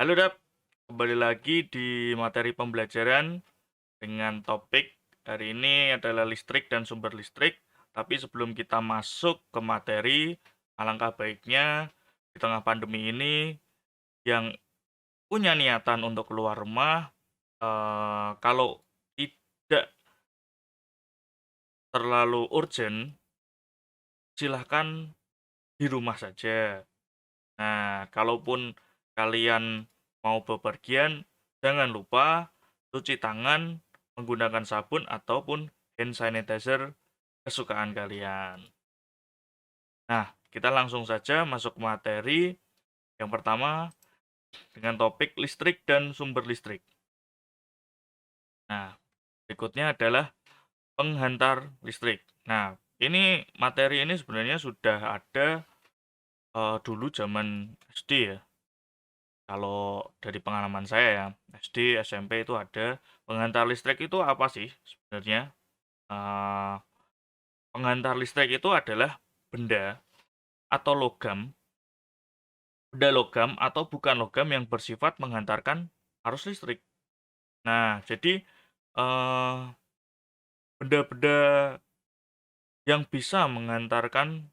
Halo Dap, kembali lagi di materi pembelajaran dengan topik hari ini adalah listrik dan sumber listrik. Tapi sebelum kita masuk ke materi, alangkah baiknya di tengah pandemi ini yang punya niatan untuk keluar rumah, kalau tidak terlalu urgent, silahkan di rumah saja. Nah, kalaupun kalian mau bepergian, jangan lupa cuci tangan menggunakan sabun ataupun hand sanitizer kesukaan kalian. Nah, kita langsung saja masuk ke materi. Yang pertama dengan topik listrik dan sumber listrik. Nah, berikutnya adalah penghantar listrik. Nah, ini materi ini sebenarnya sudah ada dulu zaman SD ya. Kalau dari pengalaman saya ya, SD, SMP itu ada. Penghantar listrik itu apa sih sebenarnya? Eh, Penghantar listrik itu adalah benda atau logam atau bukan logam yang bersifat menghantarkan arus listrik. Nah, jadi eh, benda-benda yang bisa menghantarkan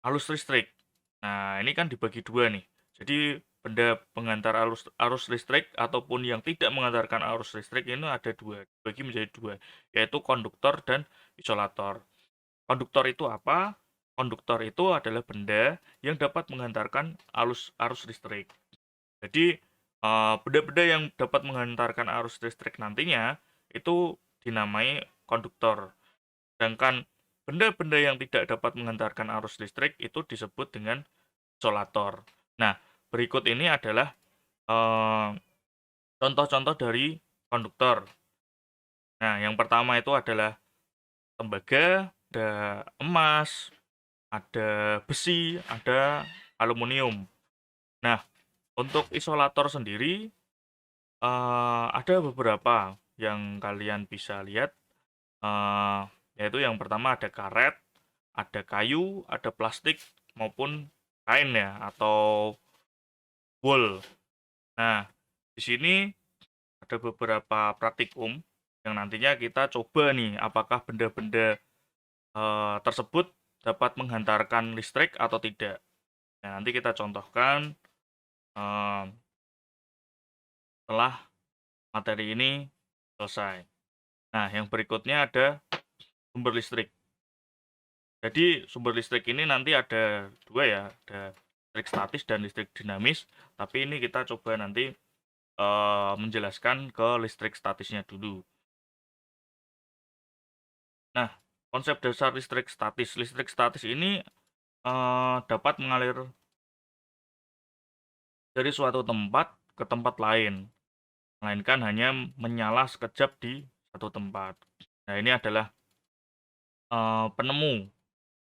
arus listrik. Nah, ini kan dibagi dua nih. Jadi benda penghantar arus listrik ataupun yang tidak menghantarkan arus listrik ini ada dua, dibagi menjadi dua, yaitu konduktor dan isolator. Konduktor itu apa? Konduktor itu adalah benda yang dapat menghantarkan arus listrik. Jadi benda-benda yang dapat menghantarkan arus listrik nantinya itu dinamai konduktor. Sedangkan benda-benda yang tidak dapat menghantarkan arus listrik itu disebut dengan isolator. Nah, berikut ini adalah eh, contoh-contoh dari konduktor. Nah, yang pertama itu adalah tembaga, ada emas, ada besi, ada aluminium. Nah, untuk isolator sendiri ada beberapa yang kalian bisa lihat, eh, yaitu yang pertama ada karet, ada kayu, ada plastik maupun kain ya atau wool. Nah, di sini ada beberapa praktikum yang nantinya kita coba nih apakah benda-benda tersebut dapat menghantarkan listrik atau tidak. Nah, nanti kita contohkan eh, setelah materi ini selesai. Nah, yang berikutnya ada sumber listrik. Jadi sumber listrik ini nanti ada dua ya, ada listrik statis dan listrik dinamis. Tapi ini kita coba nanti menjelaskan ke listrik statisnya dulu. Nah, konsep dasar listrik statis. Listrik statis ini dapat mengalir dari suatu tempat ke tempat lain, melainkan hanya menyala sekejap di satu tempat. Nah, ini adalah penemu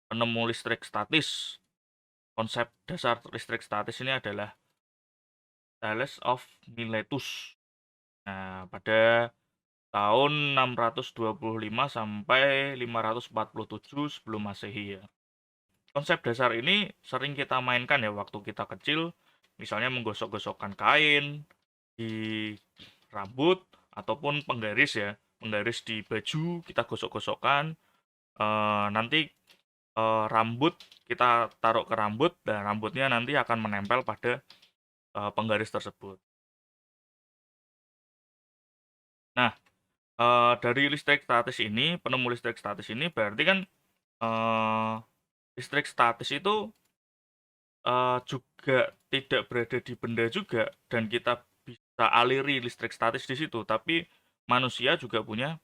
penemu listrik statis. Konsep dasar listrik statis ini adalah Thales of Miletus. Nah, pada tahun 625 sampai 547 sebelum Masehi ya. Konsep dasar ini sering kita mainkan ya waktu kita kecil, misalnya menggosok-gosokkan kain di rambut ataupun penggaris ya, penggaris di baju kita gosok-gosokkan. Nanti rambut kita taruh ke rambut dan rambutnya nanti akan menempel pada penggaris tersebut. Nah, dari listrik statis ini, penemu listrik statis ini berarti kan eh, listrik statis itu juga tidak berada di benda juga dan kita bisa aliri listrik statis di situ, tapi manusia juga punya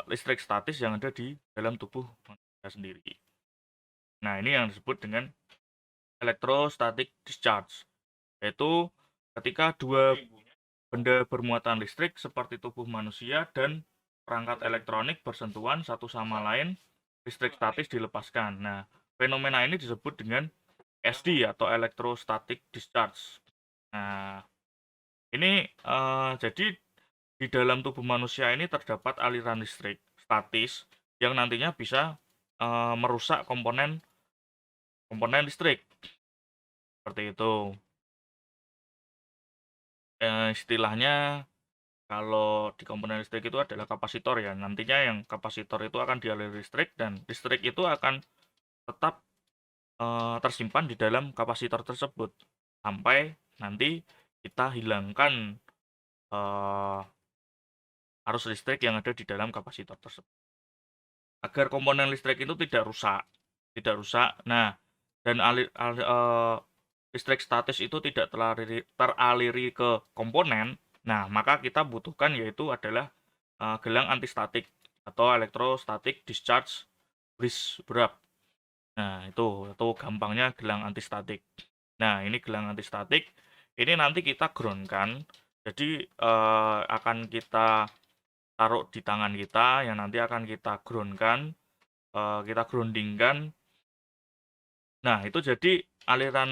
listrik statis yang ada di dalam tubuh manusia sendiri. Nah, ini yang disebut dengan electrostatic discharge, yaitu ketika dua benda bermuatan listrik seperti tubuh manusia dan perangkat elektronik bersentuhan satu sama lain, listrik statis dilepaskan. Nah, fenomena ini disebut dengan SD atau electrostatic discharge. Nah, ini jadi di dalam tubuh manusia ini terdapat aliran listrik statis yang nantinya bisa merusak komponen komponen listrik seperti itu. istilahnya kalau di komponen listrik itu adalah kapasitor ya. Nantinya yang kapasitor itu akan dialiri listrik dan listrik itu akan tetap tersimpan di dalam kapasitor tersebut sampai nanti kita hilangkan eh, arus listrik yang ada di dalam kapasitor tersebut. Agar komponen listrik itu tidak rusak. Nah, dan listrik statis itu tidak teraliri ke komponen. Nah, maka kita butuhkan yaitu adalah gelang antistatik atau electrostatic discharge bridge wrap. Nah, itu gampangnya gelang antistatik. Nah, ini gelang antistatik. Ini nanti kita groundkan. Jadi akan kita taruh di tangan kita yang nanti akan kita groundkan, kita groundingkan. Nah, itu jadi aliran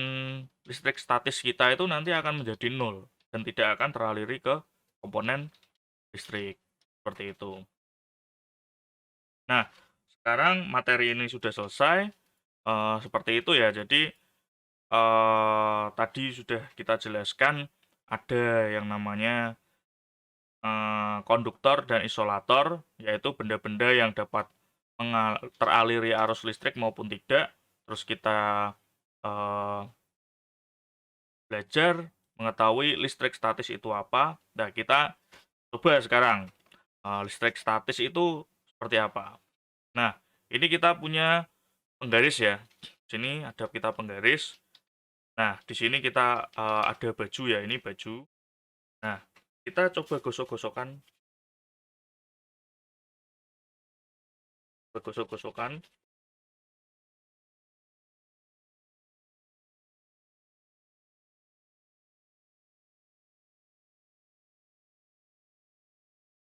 listrik statis kita itu nanti akan menjadi nol dan tidak akan teraliri ke komponen listrik. Seperti itu. Nah, sekarang materi ini sudah selesai. Seperti itu ya. Jadi tadi sudah kita jelaskan ada yang namanya konduktor dan isolator, yaitu benda-benda yang dapat teraliri arus listrik maupun tidak. Terus kita eh, belajar mengetahui listrik statis itu apa. Nah, kita coba sekarang listrik statis itu seperti apa. Nah, ini kita punya penggaris ya. Sini ada kita penggaris. Nah, di sini kita ada baju ya, ini baju. Nah, kita coba gosok-gosokkan, gosok-gosokkan.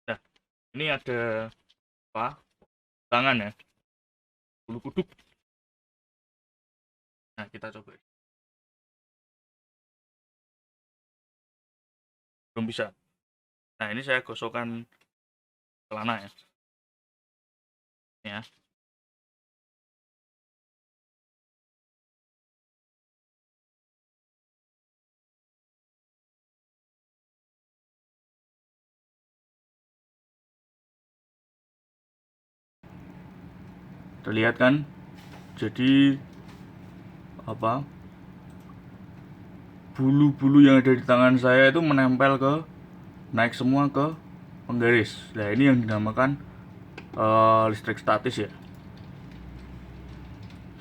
Nah, ini ada apa? Tangan ya, bulu kuduk. Nah, kita coba. Belum bisa. Nah, ini saya gosokkan celana ya. Ya, terlihat kan? Jadi apa? Bulu-bulu yang ada di tangan saya itu menempel ke naik semua ke penggaris. Nah, ini yang dinamakan listrik statis ya.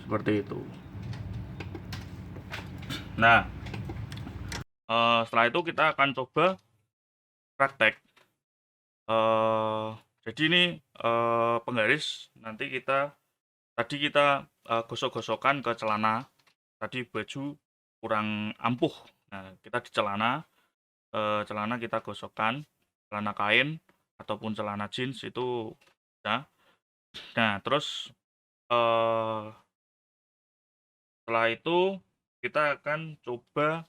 Seperti itu. Nah, setelah itu kita akan coba praktek. Jadi ini penggaris nanti tadi kita gosok-gosokkan ke celana. Tadi baju kurang ampuh. Nah, kita di celana kita gosokkan, celana kain ataupun celana jeans itu bisa. Nah, terus setelah itu kita akan coba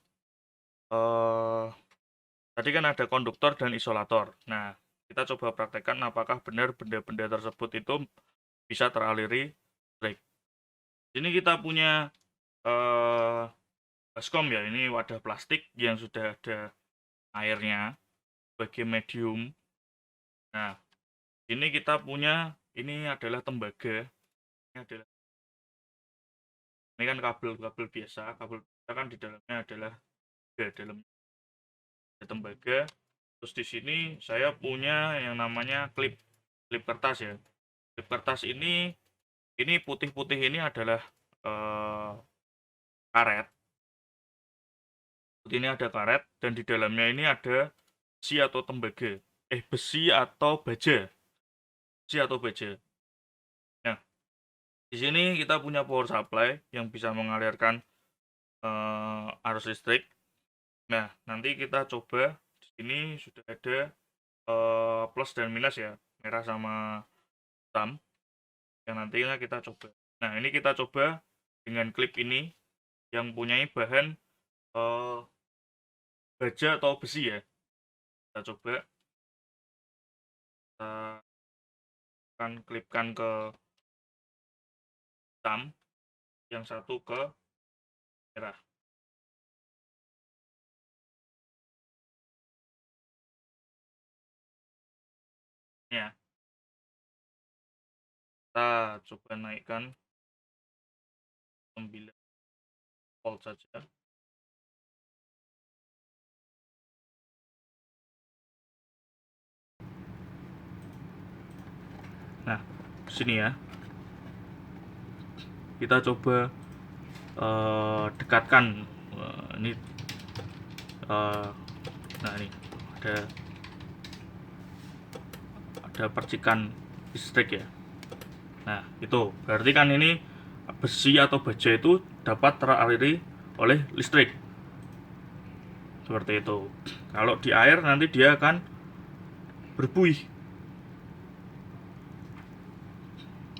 eh, tadi kan ada konduktor dan isolator. Nah, kita coba praktekkan apakah benar benda-benda tersebut itu bisa teraliri listrik. Ini kita punya eh, baskom ya, ini wadah plastik yang sudah ada airnya sebagai medium. Nah, ini kita punya ini adalah tembaga. Ini kan kabel-kabel biasa, kabel biasa kan di dalamnya adalah dalam tembaga. Terus di sini saya punya yang namanya klip kertas ya. Klip kertas ini putih-putih ini adalah eh, karet. Ini ada karet dan di dalamnya ini ada besi atau tembaga. Besi atau baja. Besi atau baja. Nah, di sini kita punya power supply yang bisa mengalirkan arus listrik. Nah, nanti kita coba di sini sudah ada plus dan minus ya, merah sama hitam. Yang nantinya kita coba. Nah, ini kita coba dengan klip ini yang punyai bahan eh, baja atau besi ya. Kita coba kita akan klipkan ke hitam, yang satu ke merah. Ya, kita coba naikkan 9 volt saja. Nah, sini ya. Kita coba dekatkan ini nah ini ada percikan listrik ya. Nah, itu berarti kan ini besi atau baja itu dapat teraliri oleh listrik. Seperti itu. Kalau di air nanti dia akan berbuih.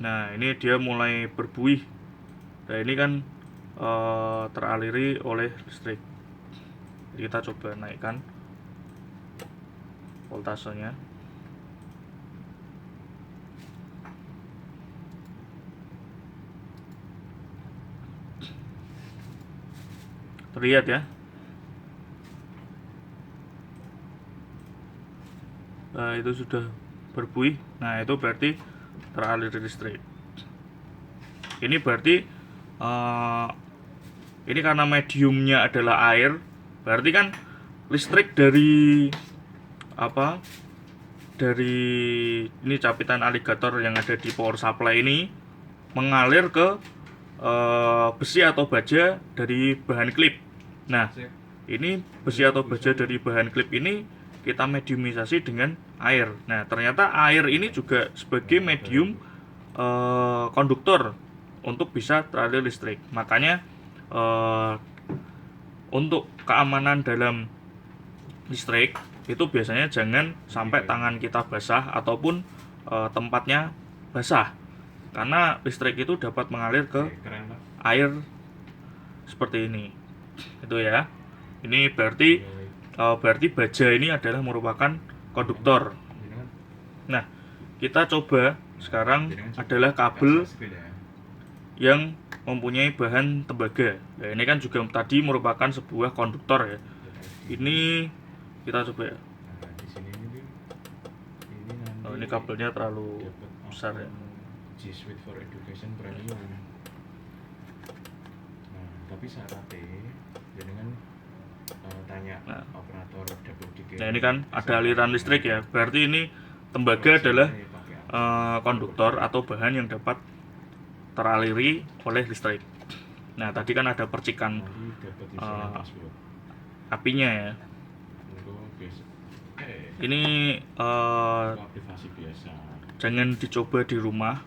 Nah, ini dia mulai berbuih. Nah, ini kan teraliri oleh listrik. Jadi kita coba naikkan voltasenya. Terlihat ya. Nah, itu sudah berbuih. Nah, itu berarti teraliri listrik. Ini berarti ini karena mediumnya adalah air, berarti kan listrik dari apa? Dari ini capitan aligator yang ada di power supply ini mengalir ke besi atau baja dari bahan klip. Nah, ini besi atau baja dari bahan klip ini kita mediumisasi dengan air. Nah, ternyata air ini juga sebagai medium konduktor untuk bisa teraliri listrik. Makanya untuk keamanan dalam listrik itu biasanya jangan sampai tangan kita basah ataupun tempatnya basah, karena listrik itu dapat mengalir ke air seperti ini. Itu ya. Ini berarti baja ini adalah merupakan konduktor. Nah, kita coba sekarang adalah kabel yang mempunyai bahan tembaga. Nah, ini kan juga tadi merupakan sebuah konduktor ya. Ini kita coba ya. Oh, ini kabelnya terlalu besar ya. G Suite for Education Premium. Nah, tapi syaratnya dengan tanya operator WDG. Nah, ini kan ada aliran listrik ya. Berarti ini tembaga adalah konduktor atau bahan yang dapat teraliri oleh listrik. Nah, tadi kan ada percikan apinya ya. Ini jangan dicoba di rumah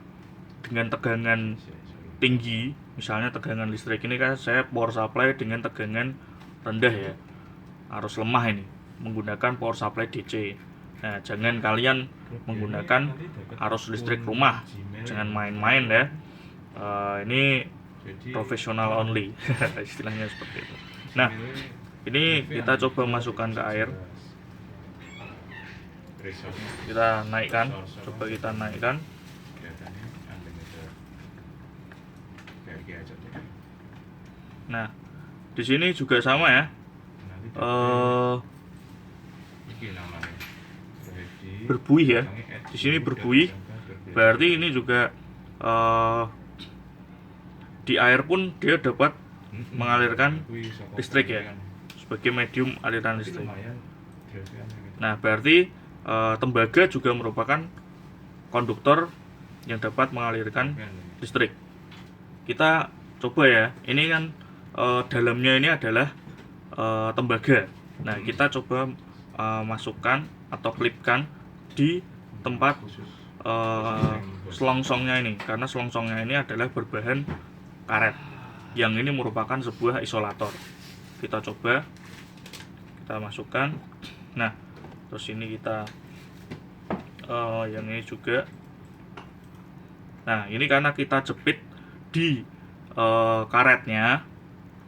dengan tegangan tinggi. Misalnya tegangan listrik ini kan saya power supply dengan tegangan rendah ya, arus lemah ini menggunakan power supply DC. Nah, jangan kalian menggunakan arus listrik rumah, jangan main-main ya. Ini profesional only istilahnya seperti itu. Nah, ini kita coba masukkan ke air, kita naikkan, coba kita naikkan. Nah, di sini juga sama ya. Berbuih ya. Di sini berbuih. Berarti ini juga di air pun dia dapat mengalirkan listrik ya, sebagai medium aliran listrik. Nah, berarti tembaga juga merupakan konduktor yang dapat mengalirkan listrik. Kita coba ya. Ini kan dalamnya ini adalah tembaga. Nah, kita coba masukkan atau klipkan di tempat selongsongnya ini, karena selongsongnya ini adalah berbahan karet yang ini merupakan sebuah isolator. Kita coba, kita masukkan. Nah, terus ini kita yang ini juga. Nah, ini karena kita jepit di karetnya.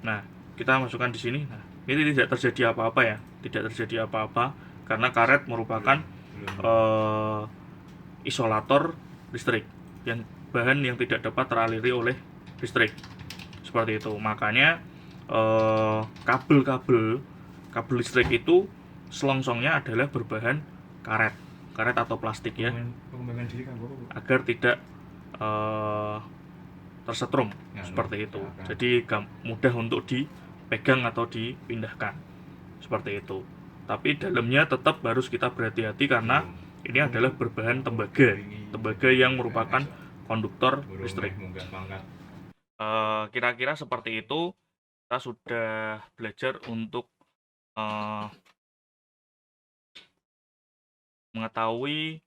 Nah, kita masukkan di sini. Nah, ini tidak terjadi apa-apa ya, tidak terjadi apa-apa karena karet merupakan isolator listrik, yang bahan yang tidak dapat teraliri oleh listrik. Seperti itu. Makanya kabel listrik itu selongsongnya adalah berbahan karet. karet atau plastik ya, Pengembangan diri kan apa, Bu? agar tidak tersetrum Nah, seperti itu. ya kan. Jadi mudah untuk dipegang atau dipindahkan seperti itu. Tapi dalamnya tetap harus kita berhati-hati karena ini adalah berbahan tembaga yang merupakan konduktor listrik. Kira-kira seperti itu. Kita sudah belajar untuk mengetahui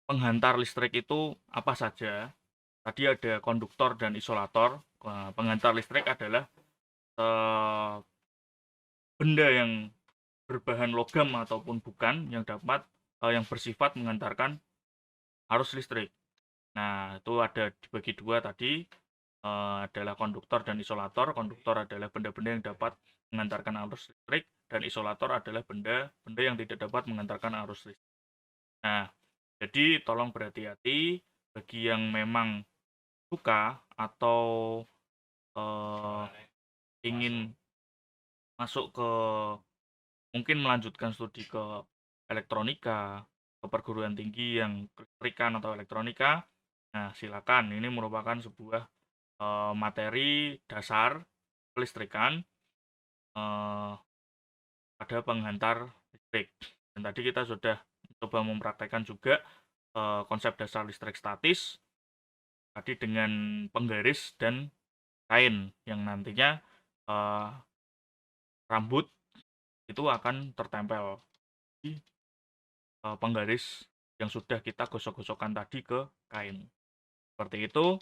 penghantar listrik itu apa saja. Tadi ada konduktor dan isolator. Penghantar listrik adalah benda yang berbahan logam ataupun bukan yang dapat yang bersifat menghantarkan arus listrik. Nah, itu ada dibagi dua tadi, adalah konduktor dan isolator. Konduktor adalah benda-benda yang dapat menghantarkan arus listrik, dan isolator adalah benda-benda yang tidak dapat menghantarkan arus listrik. Nah, jadi tolong berhati-hati bagi yang memang suka atau ingin masuk ke mungkin melanjutkan studi ke elektronika, ke perguruan tinggi yang kelistrikan atau elektronika. Nah, silakan. Ini merupakan sebuah materi dasar kelistrikan pada penghantar listrik. Dan tadi kita sudah coba mempraktekkan juga konsep dasar listrik statis tadi dengan penggaris dan kain yang nantinya rambut itu akan tertempel di penggaris yang sudah kita gosok-gosokkan tadi ke kain. Seperti itu.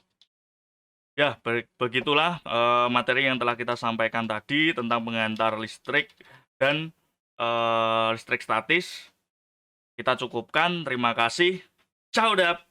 Ya, begitulah materi yang telah kita sampaikan tadi tentang penghantar listrik dan listrik statis. Kita cukupkan. Terima kasih. Ciao, Dap.